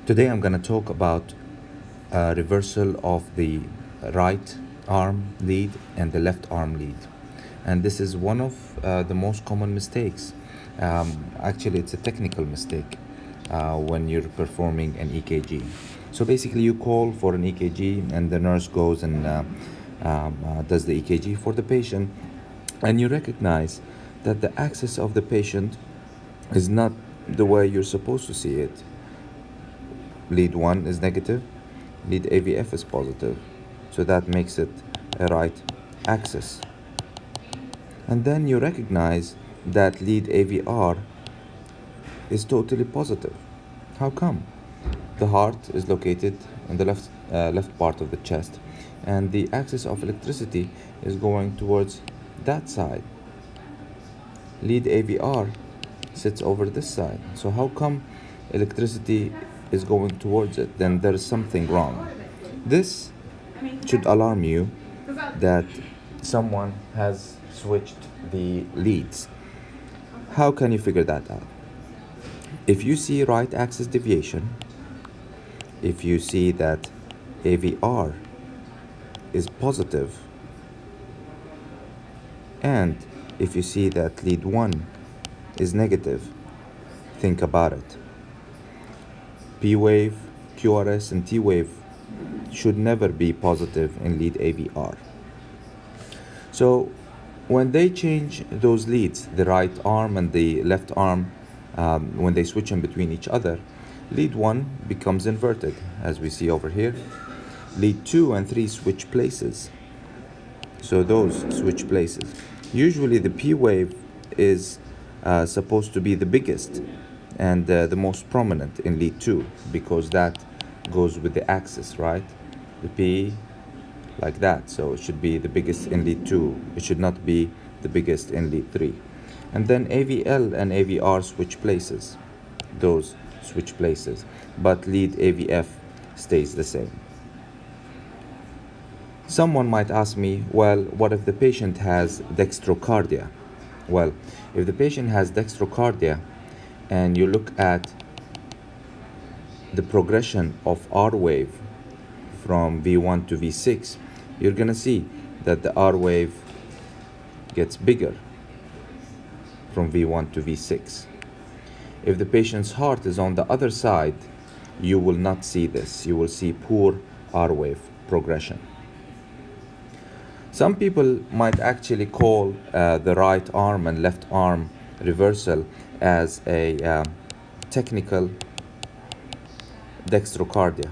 Today I'm going to talk about reversal of the right arm lead and the left arm lead. And this is one of the most common mistakes. Actually, it's a technical mistake when you're performing an EKG. So basically, you call for an EKG, and the nurse goes and does the EKG for the patient, and you recognize that the axis of the patient is not the way you're supposed to see it. Lead 1 is negative, lead AVF is positive, so that makes it a right axis. And then you recognize that lead AVR is totally positive. How come? The heart is located on the left part of the chest, and the axis of electricity is going towards that side. Lead AVR sits over this side. So how come electricity is going towards it? Then there's something wrong. This should alarm you that someone has switched the leads. How can you figure that out? If you see right axis deviation, if you see that AVR is positive, and if you see that lead 1 is negative, think about it. P wave, QRS, and T wave should never be positive in lead AVR. So when they change those leads, the right arm and the left arm, when they switch in between each other, lead 1 becomes inverted, as we see over here. Lead 2 and 3 switch places. So those switch places. Usually the P wave is supposed to be the biggest and the most prominent in lead 2, because that goes with the axis, right? The P like that, so it should be the biggest in lead 2. It should not be the biggest in lead 3. And then AVL and AVR switch places. Those switch places, but lead AVF stays the same. Someone might ask me, well, what if the patient has dextrocardia? Well, if the patient has dextrocardia and you look at the progression of R wave from V1 to V6, you're going to see that the R wave gets bigger from V1 to V6. If the patient's heart is on the other side, you will not see this. You will see poor R wave progression. Some people might actually call the right arm and left arm reversal as a technical dextrocardia.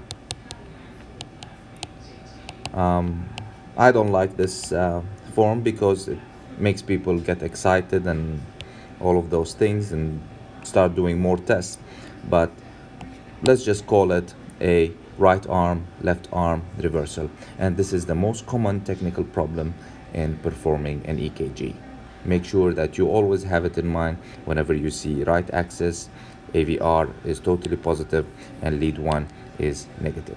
I don't like this form because it makes people get excited and all of those things and start doing more tests. But let's just call it a right arm, left arm reversal. And this is the most common technical problem in performing an EKG. Make sure that you always have it in mind whenever you see right axis, AVR is totally positive and lead 1 is negative.